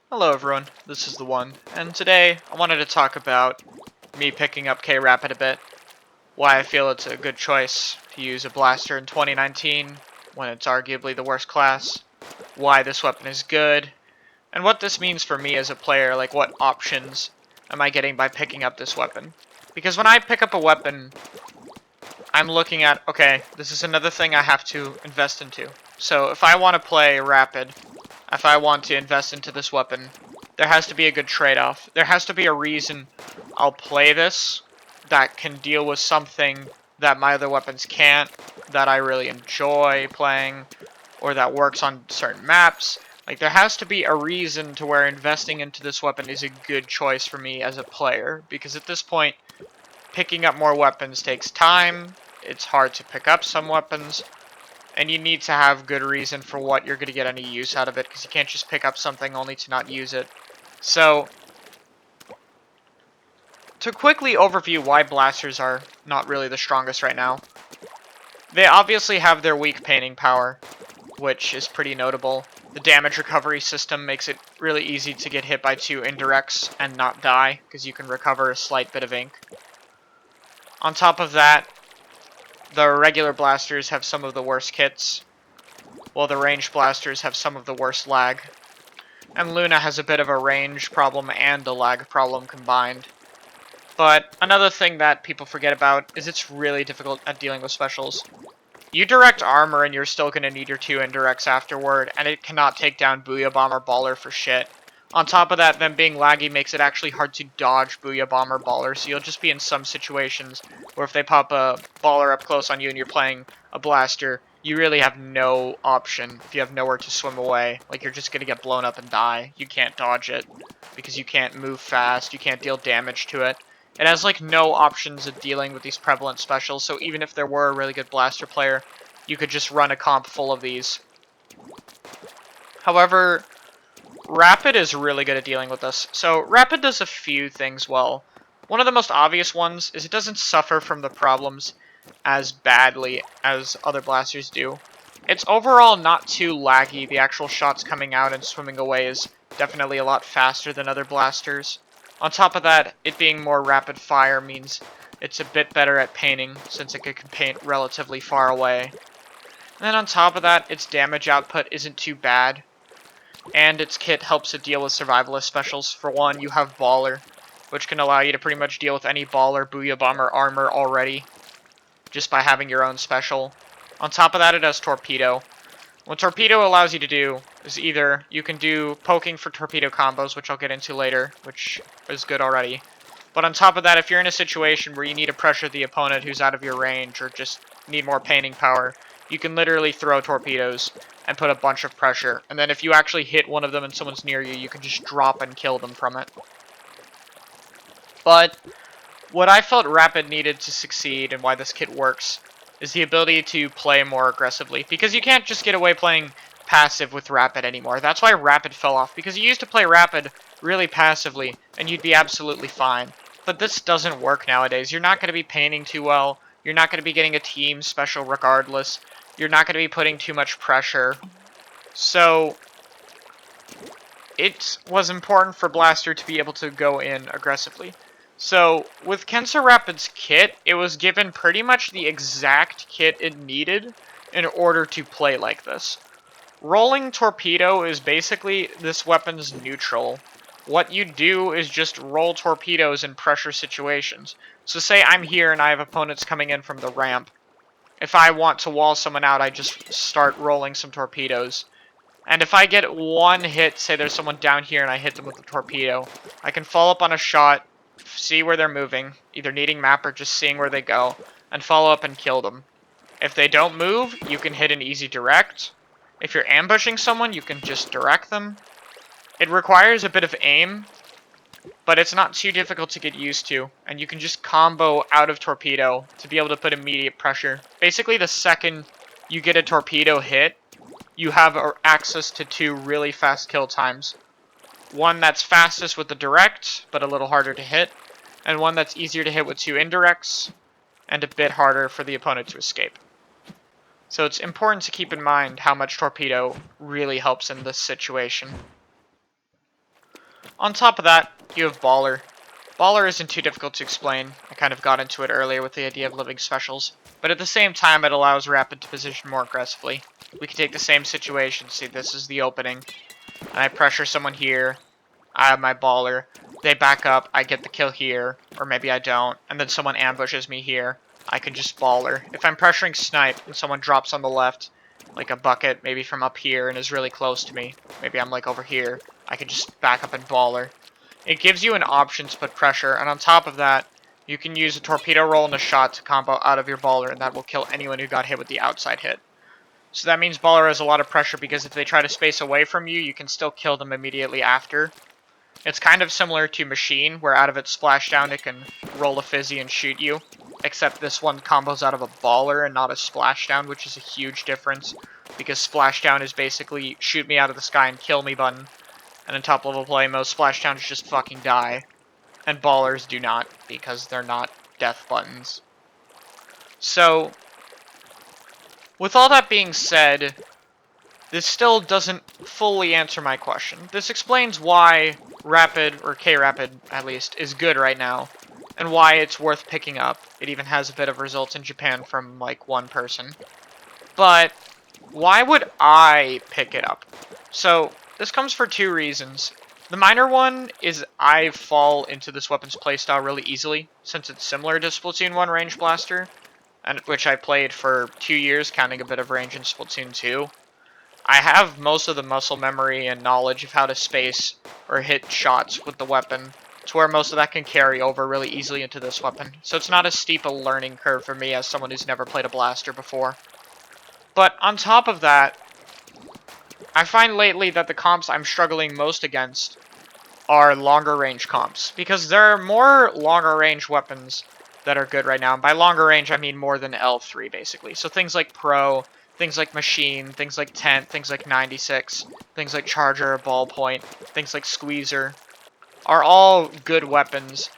Hello everyone, this is The One, and today I wanted to talk about me picking up K-Rapid a bit, why I feel it's a good choice to use a blaster in 2019 when it's arguably the worst class, why this weapon is good, and what this means for me as a player, like what options am I getting by picking up this weapon. Because when I pick up a weapon, I'm looking at, okay, this is another thing I have to invest into. So if I want to play Rapid, if I want to invest into this weapon, there has to be a good trade-off. There has to be a reason I'll play this that can deal with something that my other weapons can't, that I really enjoy playing, or that works on certain maps. Like, there has to be a reason to where investing into this weapon is a good choice for me as a player, because at this point, picking up more weapons takes time, it's hard to pick up some weapons, and you need to have good reason for what you're going to get any use out of it, because you can't just pick up something only to not use it. So, to quickly overview why blasters are not really the strongest right now, they obviously have their weak painting power, which is pretty notable. The damage recovery system makes it really easy to get hit by 2 indirects and not die, because you can recover a slight bit of ink. On top of that, the regular blasters have some of the worst kits, while the ranged blasters have some of the worst lag. And Luna has a bit of a range problem and a lag problem combined. But another thing that people forget about is it's really difficult at dealing with specials. You direct armor and you're still going to need your 2 indirects afterward, and it cannot take down Booyah Bomb or Baller for shit. On top of that, them being laggy makes it actually hard to dodge Booyah Bomb or Baller, so you'll just be in some situations where if they pop a Baller up close on you and you're playing a Blaster, you really have no option if you have nowhere to swim away. Like, you're just going to get blown up and die. You can't dodge it, because you can't move fast, you can't deal damage to it. It has, like, no options of dealing with these prevalent specials, so even if there were a really good Blaster player, you could just run a comp full of these. However, Rapid is really good at dealing with this. So, Rapid does a few things well. One of the most obvious ones is it doesn't suffer from the problems as badly as other blasters do. It's overall not too laggy. The actual shots coming out and swimming away is definitely a lot faster than other blasters. On top of that, it being more rapid fire means it's a bit better at painting, since it can paint relatively far away. And then on top of that, its damage output isn't too bad, and its kit helps it deal with survivalist specials. For one, you have Baller, which can allow you to pretty much deal with any Baller, Booyah Bomb, or armor already, just by having your own special. On top of that, it has Torpedo. What Torpedo allows you to do is either you can do poking for Torpedo combos, which I'll get into later, which is good already. But on top of that, if you're in a situation where you need to pressure the opponent who's out of your range, or just need more painting power, you can literally throw torpedoes and put a bunch of pressure. And then if you actually hit one of them and someone's near you, you can just drop and kill them from it. But what I felt Rapid needed to succeed, and why this kit works, is the ability to play more aggressively. Because you can't just get away playing passive with Rapid anymore. That's why Rapid fell off, because you used to play Rapid really passively, and you'd be absolutely fine. But this doesn't work nowadays. You're not going to be painting too well. You're not going to be getting a team special regardless. You're not going to be putting too much pressure. So, it was important for Blaster to be able to go in aggressively. So, with Kensa Rapid's kit, it was given pretty much the exact kit it needed in order to play like this. Rolling Torpedo is basically this weapon's neutral. What you do is just roll torpedoes in pressure situations. So say I'm here and I have opponents coming in from the ramp. If I want to wall someone out, I just start rolling some torpedoes. And if I get one hit, say there's someone down here and I hit them with a torpedo, I can follow up on a shot, see where they're moving, either needing map or just seeing where they go, and follow up and kill them. If they don't move, you can hit an easy direct. If you're ambushing someone, you can just direct them. It requires a bit of aim, but it's not too difficult to get used to, and you can just combo out of torpedo to be able to put immediate pressure. Basically, the second you get a torpedo hit, you have access to 2 really fast kill times. One that's fastest with the direct, but a little harder to hit, and one that's easier to hit with 2 indirects, and a bit harder for the opponent to escape. So it's important to keep in mind how much torpedo really helps in this situation. On top of that, you have Baller. Baller isn't too difficult to explain. I kind of got into it earlier with the idea of living specials. But at the same time, it allows Rapid to position more aggressively. We can take the same situation. See, this is the opening. And I pressure someone here. I have my Baller. They back up. I get the kill here. Or maybe I don't. And then someone ambushes me here. I can just Baller. If I'm pressuring Snipe and someone drops on the left, like a bucket, maybe from up here, and is really close to me. Maybe I'm like over here. I can just back up and Baller. It gives you an option to put pressure, and on top of that, you can use a torpedo roll and a shot to combo out of your Baller, and that will kill anyone who got hit with the outside hit. So that means Baller has a lot of pressure, because if they try to space away from you, you can still kill them immediately after. It's kind of similar to Machine, where out of its splashdown it can roll a fizzy and shoot you. Except this one combos out of a Baller and not a splashdown, which is a huge difference. Because splashdown is basically shoot me out of the sky and kill me button. And in top level play, most splashdowns just fucking die. And Ballers do not, because they're not death buttons. So, with all that being said, this still doesn't fully answer my question. This explains why Rapid, or K-Rapid at least, is good right now, and why it's worth picking up. It even has a bit of results in Japan from, like, one person. But, why would I pick it up? So, this comes for two reasons. The minor one is I fall into this weapon's playstyle really easily, since it's similar to Splatoon 1 Range Blaster, and which I played for 2 years, counting a bit of range in Splatoon 2. I have most of the muscle memory and knowledge of how to space or hit shots with the weapon, to where most of that can carry over really easily into this weapon, so it's not as steep a learning curve for me as someone who's never played a blaster before. But on top of that, I find lately that the comps I'm struggling most against are longer range comps, because there are more longer range weapons that are good right now, and by longer range I mean more than L3 basically. So things like Pro, things like Machine, things like Tent, things like 96, things like Charger, Ballpoint, things like Squeezer, are all good weapons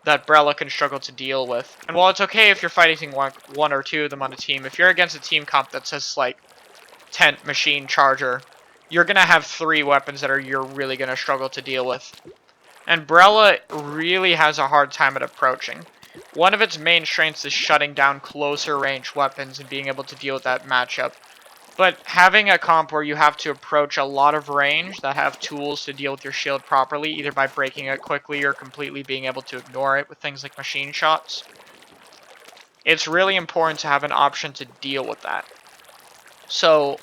that Brella can struggle to deal with. And while it's okay if you're fighting one or two of them on a team, if you're against a team comp that says like Tent, Machine, Charger, you're going to have 3 weapons that you're really going to struggle to deal with. And Brella really has a hard time at approaching. One of its main strengths is shutting down closer range weapons and being able to deal with that matchup. But having a comp where you have to approach a lot of range that have tools to deal with your shield properly, either by breaking it quickly or completely being able to ignore it with things like machine shots, it's really important to have an option to deal with that. So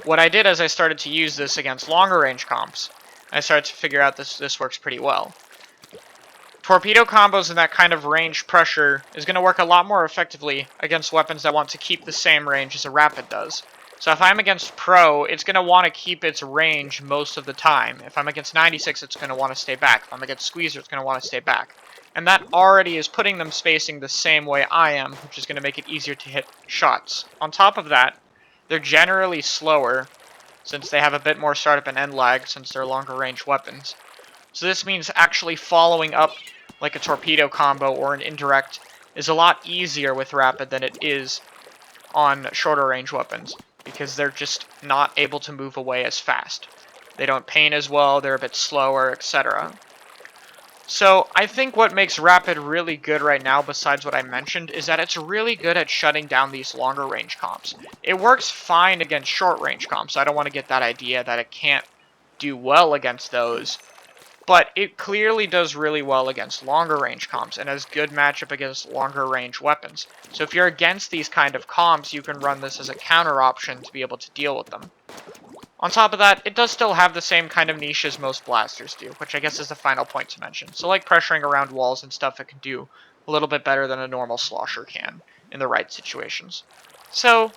what I did is I started to use this against longer range comps. I started to figure out this works pretty well. Torpedo combos and that kind of range pressure is going to work a lot more effectively against weapons that want to keep the same range as a Rapid does. So if I'm against Pro, it's going to want to keep its range most of the time. If I'm against 96, it's going to want to stay back. If I'm against Squeezer, it's going to want to stay back. And that already is putting them spacing the same way I am, which is going to make it easier to hit shots. On top of that, they're generally slower, since they have a bit more startup and end lag, since they're longer range weapons. So this means actually following up like a torpedo combo or an indirect is a lot easier with Rapid than it is on shorter range weapons, because they're just not able to move away as fast. They don't paint as well, they're a bit slower, etc. So I think what makes Rapid really good right now, besides what I mentioned, is that it's really good at shutting down these longer range comps. It works fine against short range comps, so I don't want to get that idea that it can't do well against those. But it clearly does really well against longer range comps, and has good matchup against longer range weapons. So if you're against these kind of comps, you can run this as a counter option to be able to deal with them. On top of that, it does still have the same kind of niche as most blasters do, which I guess is the final point to mention. So like pressuring around walls and stuff, it can do a little bit better than a normal slosher can in the right situations. So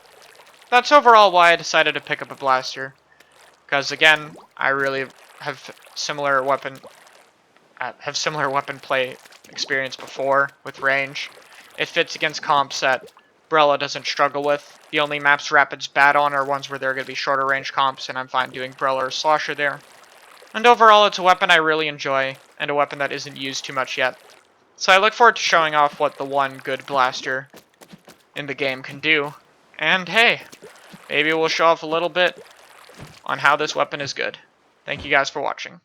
that's overall why I decided to pick up a blaster. Because again, I really have similar weapon play experience before with range. It fits against comps that Brella doesn't struggle with. The only maps Rapid's bad on are ones where they're going to be shorter range comps, and I'm fine doing Brella or Slosher there. And overall, it's a weapon I really enjoy, and a weapon that isn't used too much yet. So I look forward to showing off what the one good blaster in the game can do. And hey, maybe we'll show off a little bit on how this weapon is good. Thank you guys for watching.